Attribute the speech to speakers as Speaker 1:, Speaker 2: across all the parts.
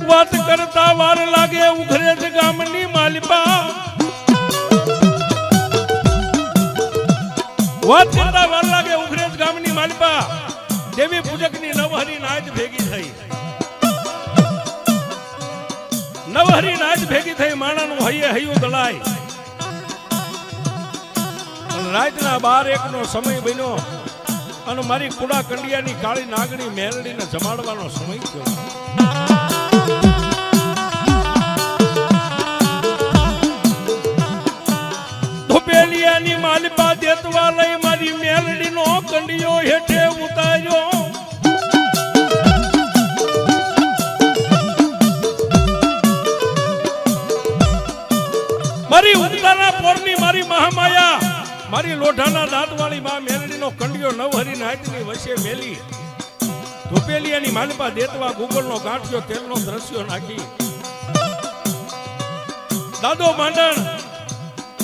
Speaker 1: વાત કરતા વાર લાગે ઉઘરેજ ગામની માલિપા વાત કરતા વાર લાગે ઉઘરેજ ગામની માલિપા દેવી પૂજકની નવહરી નાચ ભેગી થઈ નવહરી નાચ ભેગી થઈ માણાનું હૈયે હૈયું દળાય અને રાતના 12-1 નો સમય બન્યો અને મારી કુડા કંડિયાની કાળી નાગણી મેલડીને જમાડવાનો સમય થયો ધોપેલિયાની માલિપા દેતવા લઈ મારી મેલડીનો કંડિયો હેઠે ઉતાર્યો મારી ઉતારા પોરની મારી મહામાયા મારી લોઢાના દાંતવાળી માં મેલડીનો કંડિયો નવહરી નાચની વચ્ચે મેલી ધોપેલિયાની માલિપા દેતવા ગુગળનો ગાંઠિયો તેલનો દ્રશ્યો નાખી દાદો માંડણ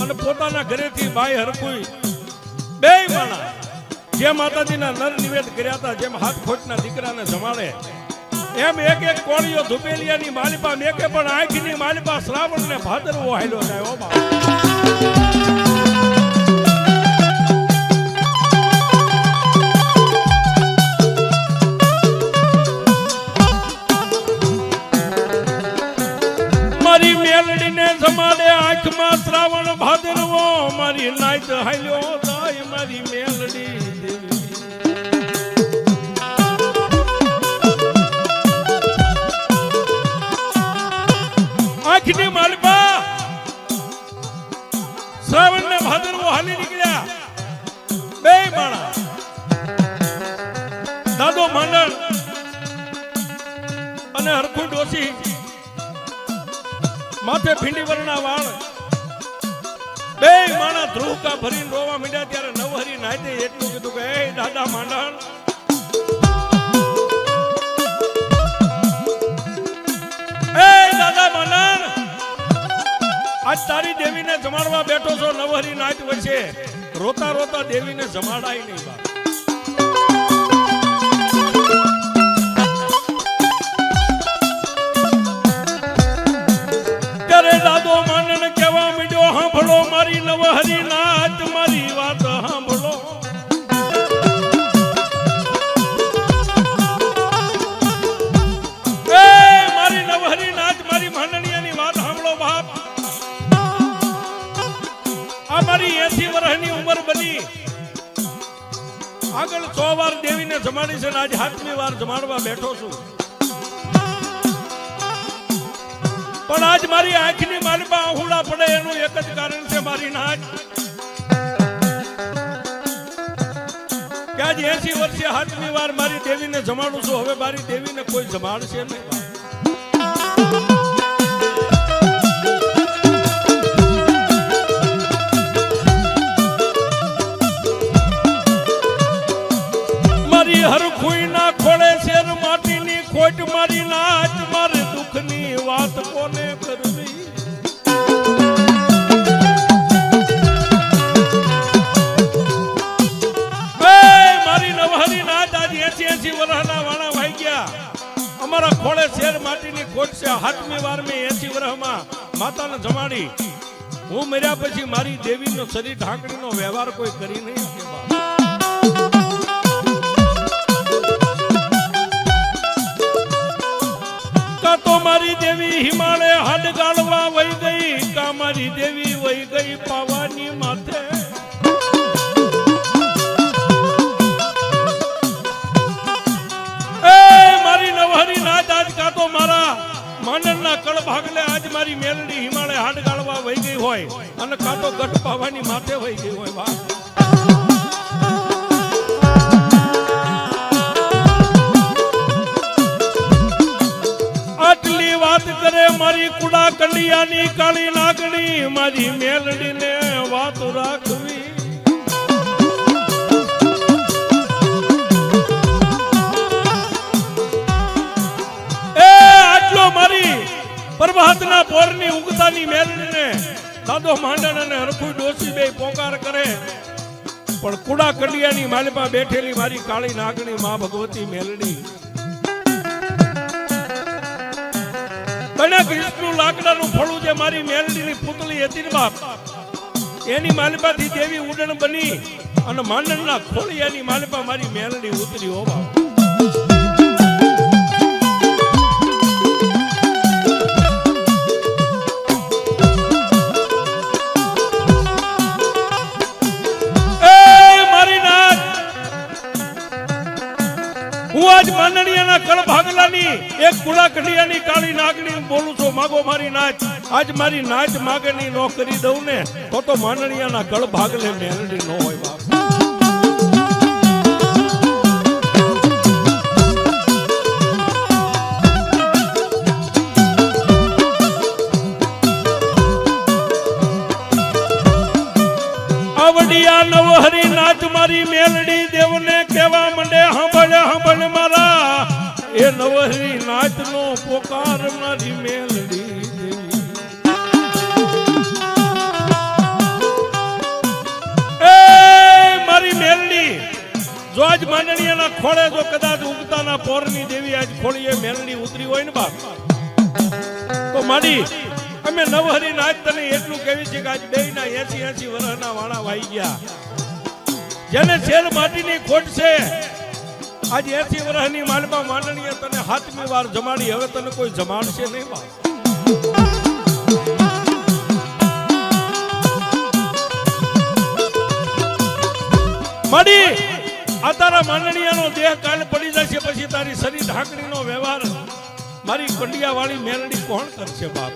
Speaker 1: અને પોતાના ઘરેથી બાઈ હરકુઈ બે માણા જે માતાજીના નર નિવેદ કર્યા હતા જેમ હાથ ખોટના દીકરાને જમાડે એમ એક એક કોળીઓ ધુપેલિયાની માલિપા મેકે પણ આંખની માલિપા શ્રાવણ ને ભાદરવો હાલ્યો જાય ઓ બાપ મારી મેલડીને જમાડે આંખમાં શ્રાવણ ભાદરવો મારી નાઈત હાલ્યો જાય મારી મેલડી આંખની માલિપા શ્રાવણ ને ભાદરવો હાલી નીકળ્યા બે માણા દાદો માંડણ અને હરખું ડોસી માથે ભીંડી વરના વાળ બે માણા ધ્રુવકા ભરીને રોવા માંડ્યા ત્યારે નવહરી નાયતે એટલું કીધું કે એ દાદા માંડણ એ દાદા માંડણ આજ તારી દેવીને જમાડવા બેઠો છો નવહરી નાયત વચ્ચે રોતા રોતા દેવીને જમાડાય નહીં બા દાદો માંડણ કેવા મીડ્યો સાંભળો મારી નવહરી નાચ મારી વાત સાંભળો એ મારી નવહરી નાચ મારી માંડણિયાની વાત સાંભળો બાપ આ મારી 80 વર્ષની ઉંમર બની આગળ 100 વાર દેવીને જમાડી છે આજ 7મી વાર જમાડવા બેઠો છું પણ આજ મારી આંખની માલિપા આહુડા પડે એનું એક જ કારણ છે મારી નાચ કે આજ 80 વર્ષે 7મી વાર મારી દેવીને જમાડું છું હવે મારી દેવીને કોઈ જમાડશે નહીં મારી હરખુઈ ના ખોળે શેર માટીની ખોટ મારી નાચ મારે દુઃખની વાત કોને કરવી મારી નવહરી નાચ આજ 80 વર્ષના વાણા વાઈ ગયા અમારા ખોળે શેર માટીની ખોટ છે 7મી વાર મેં 80 વર્ષમાં માતાને જમાડી હું મર્યા પછી મારી દેવીનો શરીર ઢાંકણીનો વ્યવહાર કોઈ કરી નહીં શકે તો મારી દેવી હિમાલય હાડ ગાળવા વહી ગઈ કા મારી દેવી વહી ગઈ પાવાની માથે એ મારી નવહરી નાચ આજ કા તો મારા માંડણના કળ ભાગલે આજ મારી મેલડી હિમાલય હાડ ગાળવા વહી ગઈ હોય અને કા તો ગઢ પાવાની માથે વહી ગઈ હોય વાહ વાત કરે મારી કુડા કંડિયાની કાળી નાગણી મારી મેલડીને વાત રાખવી એ આટલો મારી પ્રભાતના પોરની ઉગતાની મેલડીને દાદો માંડણ અને હરખું ડોસી બે પોકાર કરે, પણ કુડા કંડિયાની માલપા બેઠેલી મારી કાળી નાગણી માં ભગવતી મેલડી તને કૃષ્ણનું લાકડાનું ફળું જે મારી મેલડીની પુતળી હતી ને બાપ, એની માલપાથી દેવી ઉડણ બની અને માંડણના ખોળિયાની માલપા મારી મેલડી ઉતરી હો બાપ. હું આજ માંડણિયાના કળ ભાગલાની એક કુડા કંડિયાની કાળી નાગણી બોલું છું, માગો મારી નાચ. આજ મારી નાચ માગણી નો કરી દઉં ને તો માંડણિયાના કળ ભાગલે મેલડી નો હોય બાપ. આવડિયા નવહરી નાચ મારી મેલડી દેવને કેવા મંડે સાંભળ સાંભળ મારા એ નવહરી નાચ નો પોકાર મારી મેલડી દેવી. એ મારી મેલડી જો આજ માંડણિયાના ખોળે જો કદાચ ઉગતાના પોરની દેવી આજ ખોળીએ મેલડી ઉતરી હોય ને બાપ, તો માડી અમે નવહરી નાચ તને એટલું કેવી છે કે આજ બે ના 80 વર્ષના વાળા વાઈ ગયા, જેને છેલ માટીની ખોટ છે. આજ 80 વર્ષની માલમાં માંડણીએ તને 7મી વાર જમાડી, હવે તને કોઈ જમાડશે નહીં બાપ. માડી આ તારા માંડણીયાનો દેહ કાલ પડી જશે, પછી તારી શરીર ઢાંકણીનો વ્યવહાર મારી કંડિયા વાળી મેલડી કોણ કરશે બાપ.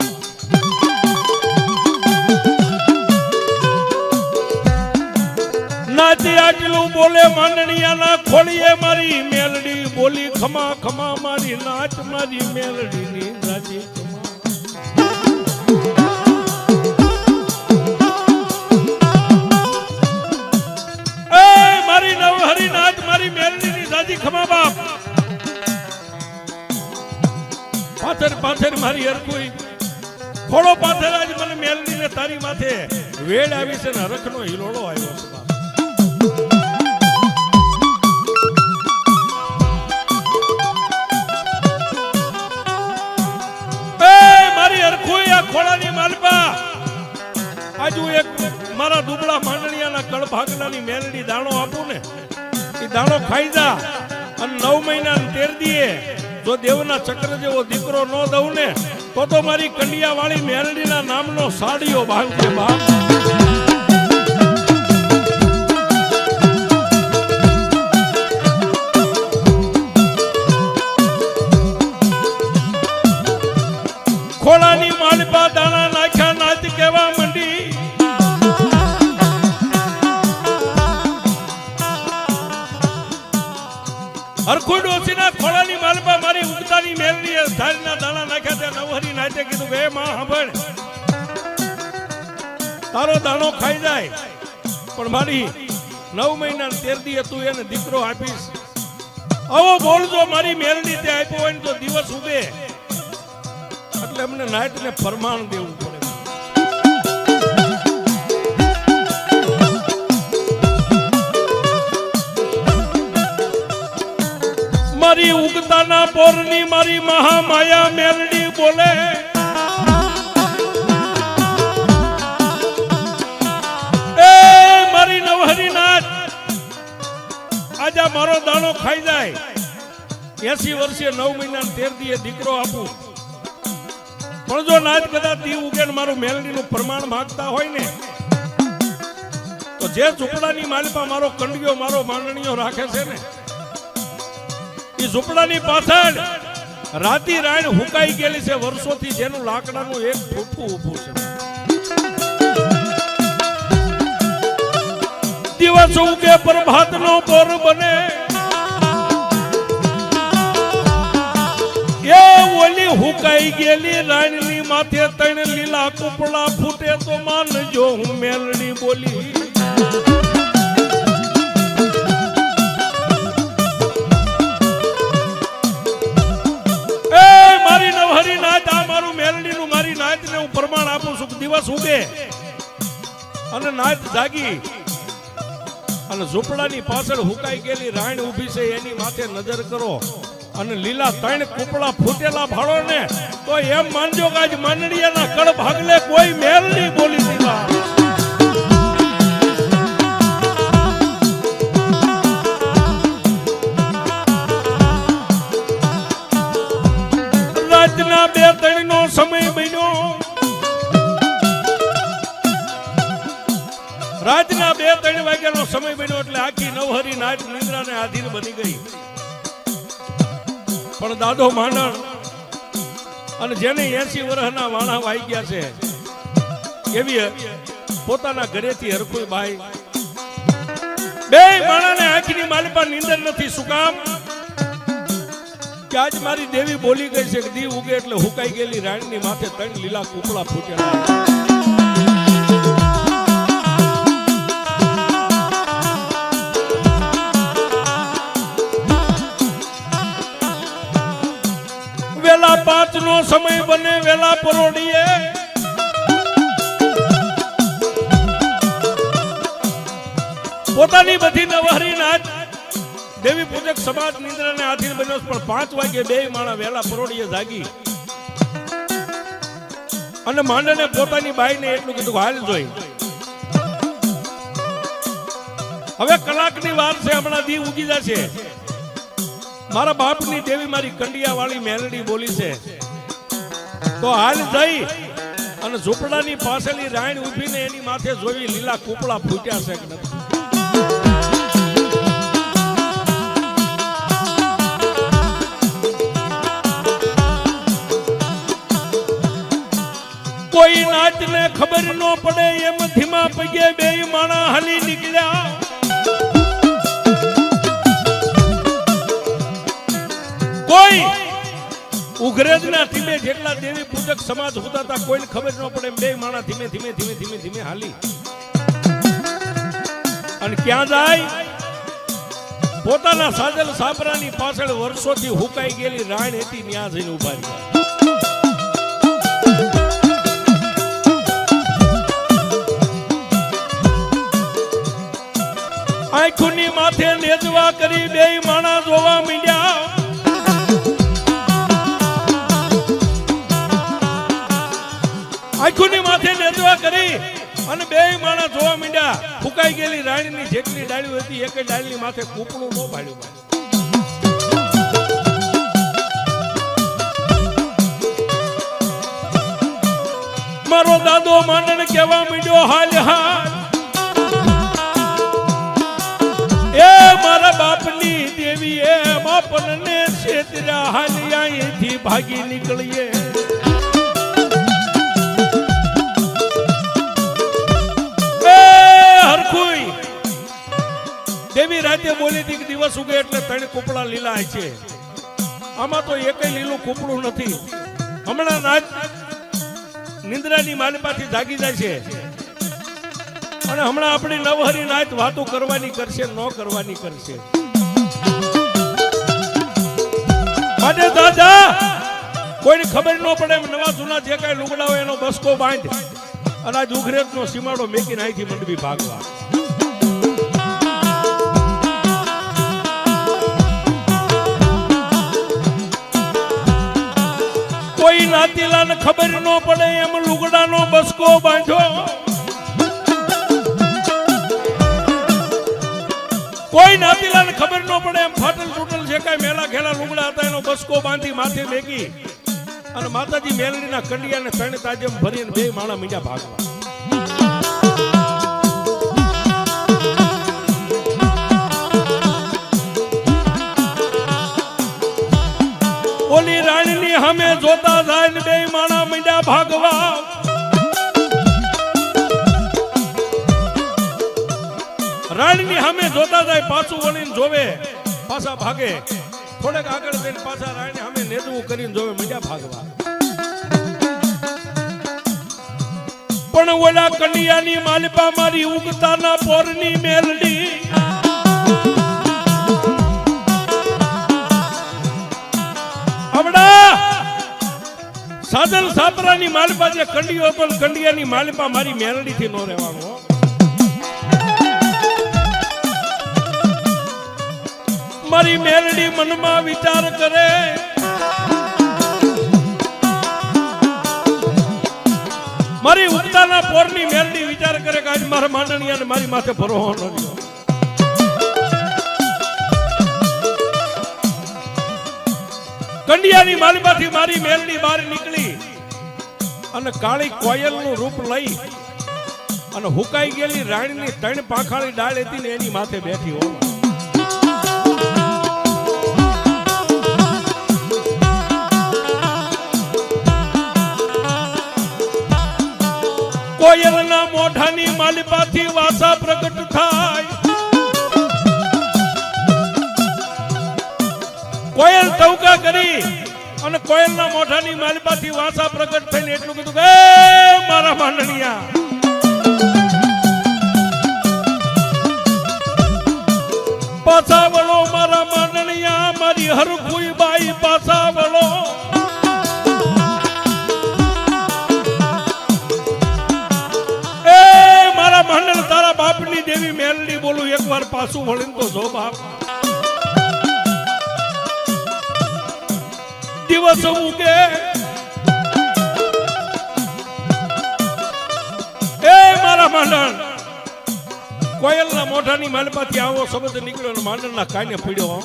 Speaker 1: નાચી આટલું બોલે માંડણિયાના ખોળીએ મારી મેલડી બોલી, ખમા ખમા મારી નાચ મારી મેલડી ની નાચી. એ મારી નવહરી નાચ મારી મેલડી ની દાદી ખમા બાપ. પાછળ પાછળ મારી હરકુઈ ખોળો પાછળ આજ મને મેલડી ને તારી માથે વેડ આવી છે ને હરખનો હિલોળો આવ્યો છે બાપ. ખોળાની માલપા આજુ એક મારા દુબળા માંડણિયાના કળ ભાગલાની મેલડી દાણો આપું ને, એ દાણો ખાઈ જા અને 9 મહિના 13 દીએ જો દેવના ચક્ર જેવો દીકરો ન દઉં ને તો મારી કંડિયા વાળી મેલડીના નામનો સાડીઓ ભાંગશે બાપ. ખોળાની માલપા દાણા નાખ્યા નાચ કેવા મંડી, હરખું ડોસીના ખોળાની માલપા મારી ઉગતાની મેલડીએ ધારીના દાણા નાખ્યા ત્યાં નવહરી નાચે કીધું કે માં સાંભળ, તારો દાણો ખાઈ જાય પણ મારી 9 મહિના 13 દી તું એને દીકરો આપીશ. આવો બોલજો મારી મેલડી તે આપ્યો હોય ને તો દિવસ ઉગે એટલે અમને નાઈટને પરમાણ દેવું પડે. મારી ઉગતાના પોરની મારી મહામાયા મેલડી બોલે, એ મારી નવહરી નાચ આજા મારો દાણો ખાઈ જાય, 80 વર્ષે 9 મહિના 13 દીએ દીકરો આપું, પણ જો નાચ કદાચ દી ઉગે ને મારું મેલડીનું પ્રમાણ માંગતા હોય ને તો જે ઝૂંપડાની માલપા મારો કંડિયો મારો માંડણીઓ રાખે છે ને એ ઝૂંપડાની પાછળ રાતી રાણ હુકાઈ ગયેલી છે વર્ષોથી, જેનું લાકડાનું એક ઠૂઠું ઊભું છે. દિવસ ઉગે પ્રભાતનો પોર બને, એ ઓલી હુકાઈ ગયેલી રાણની માથે 3 લીલા કુપડા ફૂટે તો માનજો હું મેલડી બોલી. એ મારી નવહરી નાચ આ મારું મેલડીનું મારી નાચને હું પ્રમાણ આપું છું. દિવસ ઉગે અને નાચ જાગી અને ઝૂંપડાની પાછળ હુકાઈ ગયેલી રાણ ઊભી છે એની માથે નજર કરો અને લીલા ત્રણ કૂપડા ફૂટેલા ભાળો ને તો એમ માનજો કે આજ માંડળિયાના કળ ભાગલે કોઈ મેલ નહીં બોલી દીધા. રાતના 2-3 નો સમય બન્યો. રાતના 2-3 વાગ્યાનો સમય બન્યો એટલે આખી નવહરી નાચ નિંદ્રાને આધીન બની ગઈ. પણ દાદો માંડણ અને જેને 80 વર્ષના વાણા વાઈ ગયા છે એવી પોતાના ઘરેથી હરખુઈ બાઈ બે માણાને આંખની માલિપા નીંદર નથી. શું કામ? કે આજ મારી દેવી બોલી ગઈ છે કે દી ઉગે એટલે હુકાઈ ગયેલી રાણીની માથે 3 લીલા કૂપડા ફૂટેલા. વેલા 5 નો સમય બને વેલા પરોડીએ પોતાની બધી નવહરી નાચ દેવી પૂજક સમાજ નિંદ્રાને આધીન બન્યો. પણ 5 વાગે બે માણા વેલા પરોડીએ જાગી અને માંડને પોતાની બાઈને એટલું કીધું હાલ જોઈ હવે કલાકની વાર છે, હમણાં દી ઉગી જશે. મારા બાપની દેવી મારી કંડિયા વાળી મેલડી બોલી છે તો હાલ જઈ અને ઝૂંપડાની પાછળની રાણ ઊભીને એની માથે જોઈ લીલા કૂપડા ફૂટ્યા છે કે નથી. કોઈ નાચને ખબર ન પડે એમ ધીમા પગે બે માણા હાલી નીકળ્યા. કોઈ ઉઘરેજના ધીમે જેટલા દેવી પૂજક સમાજ હોતા હતા કોઈને ખબર ન પડે બે માણા ધીમે ધીમે ધીમે ધીમે ધીમે હાલી અને ક્યાં જાય? પોતાના સાજલ સાબરાની પાછળ વર્ષોથી હુકાઈ ગયેલી રાણ હતી ત્યાં જઈને ઉભા રહ્યા. આંખોની માથે નેજવા કરી બે માણા જોવા માંડ્યા. આંખોની માથે નેજવા કરી અને બે માણા જોવા માંડ્યા. ફૂકાઈ ગયેલી રાણીની જેટલી ડાળીઓ હતી એક ડાળીની માથે કૂપડું ન પાડ્યું. મારો દાદો માંડણ કહેવા માંડ્યો હાલ હાલ એ મારા બાપની દેવી એ બાપને છેતર્યા હાલ અહીંથી ભાગી નીકળીએ. દેવી રાતે બોલી હતી કે દિવસ ઉગે એટલે 3 કૂપડા લીલા છે. આમાં તો એકય લીલું કૂપડું નથી. હમણાં નાચ નિંદ્રાની માલિપાથી જાગી જાય છે અને હમણાં આપણી નવહરી નાચ વાતો કરવાની કરશે ન કરવાની કરશે. માટે દાદા કોઈને ખબર ન પડે એમ નવા જૂના જે કઈ લુગડા હોય એનો બસકો બાંધ અને આજ ઉઘરેજનો સીમાડો મેકીને અહીંથી મંડવી ભાગવા. કોઈ નાતીલાને ખબર ન પડે એમ લુગડાનો બસકો બાંધ્યો. કોઈ નાતીલાને ખબર ન પડે એમ ફાટલ તૂટલ જે કાંઈ મેલા ખેલા લુગડા હતા એનો બસકો બાંધી માથે મેકી અને માતાજી મેલડીના કંડિયાને 3 તાજમ ભરીને બે માણા મીંડા ભાગવા. ઓલી રાણીની સામે જોતા જાય ને બે માણા મીંડા ભાગવા. રાણીની સામે જોતા જાય પાછું વળીને જોવે પાછા ભાગે. થોડેક આગળ જઈને પાછા રાણી સામે નેદવું કરીને જોવે મીંડા ભાગવા. પણ ઓલા કન્યાની માલિપા મારી ઉગતાના પોરની મેલડી સાજલ સાપરાની માલિપા જે કંડિયો હતો કંડિયાની માલિપા મારી મેલડીથી નો રહેવાનો. મારી મેલડી મનમાં વિચાર કરે, મારી ઉગતાના પોરની મેલડી વિચાર કરે કે આજ મારા માંડણિયાને મારી માથે ભરોહો ન રહ્યો. કંડિયાની માલમાંથી મારી મેલડી બહાર નીકળી અને કાળી કોયલનું રૂપ લઈ અને હુકાઈ ગયેલી રાણીની 3 પાંખાળી ડાળ હતી ને એની માથે બેઠી હો. કોયલના મોઢાની માલિપાથી વાસા પ્રગટ થાય. કોયલ ટવકા કરી અને કોયલના મોઢાની માલિપાથી વાસા પ્રગટ થઈને એટલું કીધું કે મારા માંડણિયા, પાછા વળો મારા માંડણિયા, મારી હરખુઈ બાઈ પાછા વળો. માંડલ તારા બાપની દેવી મેલડી બોલું એકવાર પાછું વળીને તો જો બાપ. દિવસ ઉગે એ મારા માંડલ, કોયલના મોઢાની માલપાથી આવો શબ્દ નીકળ્યો અને માંડલના કાને પડ્યો.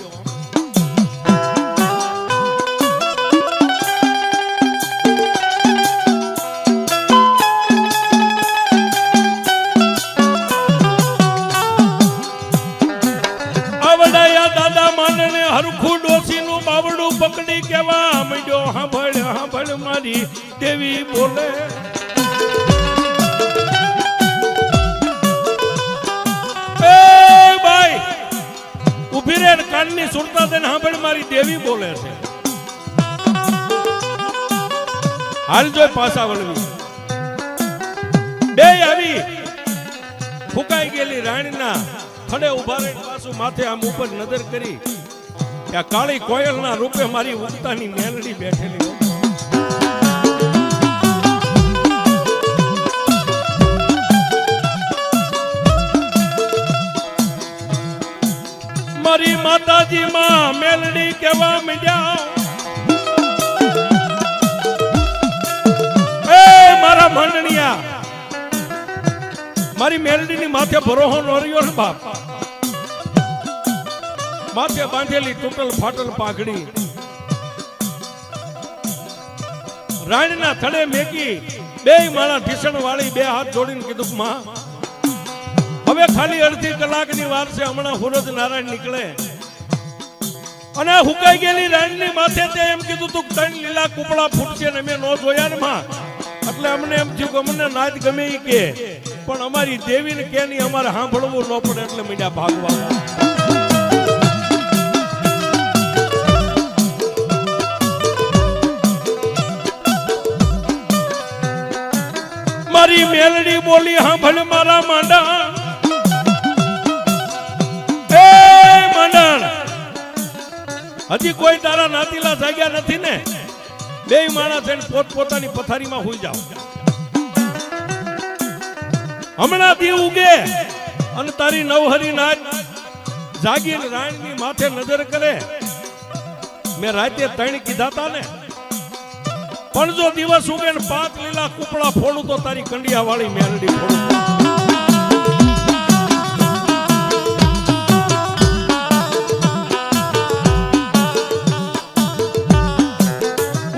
Speaker 1: હરખું ડોસીનું બાવડું પકડી કેવા માંડ્યો, હાંભળ હાંભળ મારી દેવી બોલે. એ ભાઈ ઉભી રે, કાનની સુરતા દે, હાંભળ મારી દેવી બોલે છે. હાલ જો પાછા વળવી. બે આવી ફૂંકાઈ ગયેલી રાણીના ખડે ઉભા રહી પાછું માથે આમ ઉપર નજર કરી, આ કાળી કોયલના રૂપે મારી ઉગતાની મેલડી બેઠેલી. મારી માતાજી માં મેલડી કેવા માંડ્યા, એ મારા માંડણિયા, મારી મેલડીની માથે ભરોહો ન રહ્યો ને બાપ. માથે બાંધેલી તૂટલ ફાટલ પાઘડી રાણીના થડે મેકી બે માળા ઢીસણ વાળી બે હાથ જોડીને કીધું, માં હવે ખાલી અડધી કલાકની વાર છે, હમણાં હુરજ નારાયણ નીકળે. અને હુકાઈ ગયેલી રાણીની માથે તે એમ કીધું તું 3 લીલા કુપડા ફૂટશે ને મેં નો જોયા ને માં. એટલે અમને એમ થયું કે અમને નાચ ગમે ઈ કે, પણ અમારી દેવીને કે નહીં અમારે સાંભળવું ન પડે એટલે મીડા ભાગવા. મારી મેલડી બોલી, સાંભળ મારા માંડા, એ માંડણ, હજી કોઈ તારા નાતીલા જાગ્યા નથી ને? બે માણસ થઈને પોતપોતાની પથારીમાં હોઈ જાઓ. હમણાં દી ઉગે અને તારી નવહરી નાચ જાગીને રાણીની માથે નજર કરે. મેં રાતે 3 કીધા તા ને, પણ જો દિવસ ઉગે ને 5 લીલા કુપડા ફોડું તો તારી કંડિયા વાળી મેલડી ફોડું.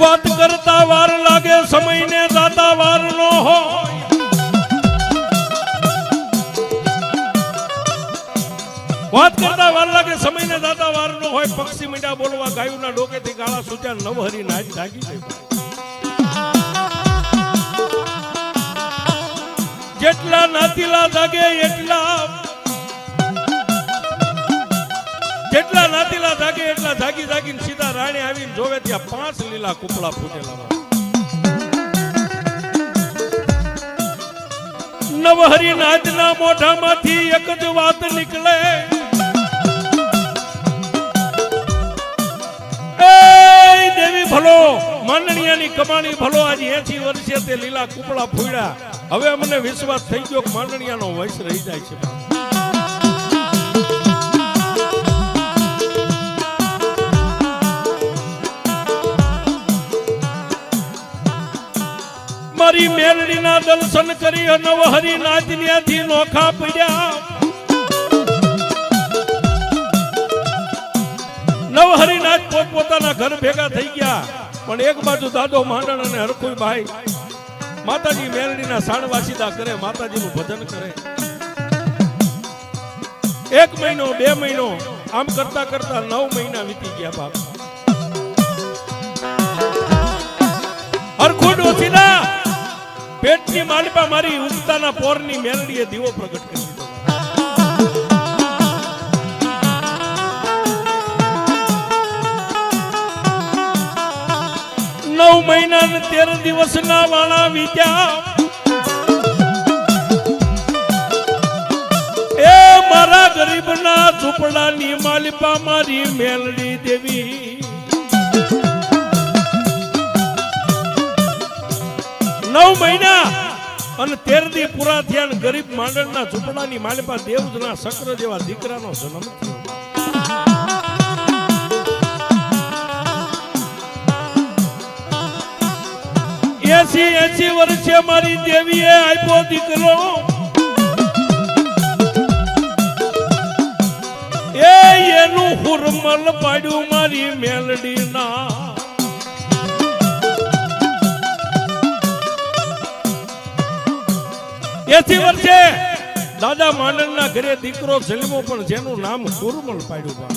Speaker 1: વાત કરતા વાર લાગે, સમયને જાતા વાર નો હોય. વાત કરતા વાર લાગે, સમયને જાતા વાર નો હોય. પક્ષી મીંડા બોલવા, ગાયુના ડોકેથી ગાળા સૂચ્યા, નવહરી નાચ જાગી ગઈ. જેટલા નાતીલા જાગે એટલા, જેટલા નાતીલા જાગે એટલા જાગી જાગીને સીધા રાણી આવીને જોવે ત્યાં 5 લીલા કુપડા ફૂટેલા. નવહરી નાચના મોઢામાંથી એક જ વાત નીકળે, એ દેવી ભલો, માંડણિયાની કમાણી ભલો. આજે 80 વર્ષે તે લીલા કુપડા ફૂટ્યા. હવે અમને વિશ્વાસ થઈ ગયો કે માંડણિયાનો વંશ રહી જાય છે. મારી મેલડીના દર્શન કરી નવહરી નાચન્યાથી નોખા પડ્યા નવહરી નાચ પોતપોતાના ઘર ભેગા થઈ ગયા પણ એક બાજુ દાદો માંડણ અને હરખુઈ ભાઈ માતાજી મેલડીના સાણવાસીદા કરે માતાજીનું ભજન કરે 1 મહિનો 2 મહિનો આમ કરતા કરતા 9 મહિના વીતી ગયા બાપ હરખું ડોસીના પેટની માલિપા મારી ઉગતાના પોરની મેલડીએ દીવો પ્રગટ કરી દીધો 9 મહિના ને 13 દિવસના વાળા વીત્યા એ મારા ગરીબના ઝૂંપડાની માલિપા મારી મેલડી દેવી 9 મહિના અને 13 દી પૂરા થયા ને ગરીબ માંડણના ઝૂંપડાની માલિપા દેવજના શક્ર જેવા દીકરાનો જન્મ થયો 80 વર્ષે મારી દેવીએ આપ્યો દીકરો એનું હુરમલ પાડ્યું મારી મેલડીના 80 વર્ષે દાદા માંડણના ઘરે દીકરો જન્મ્યો પણ જેનું નામ હુરમલ પાડ્યું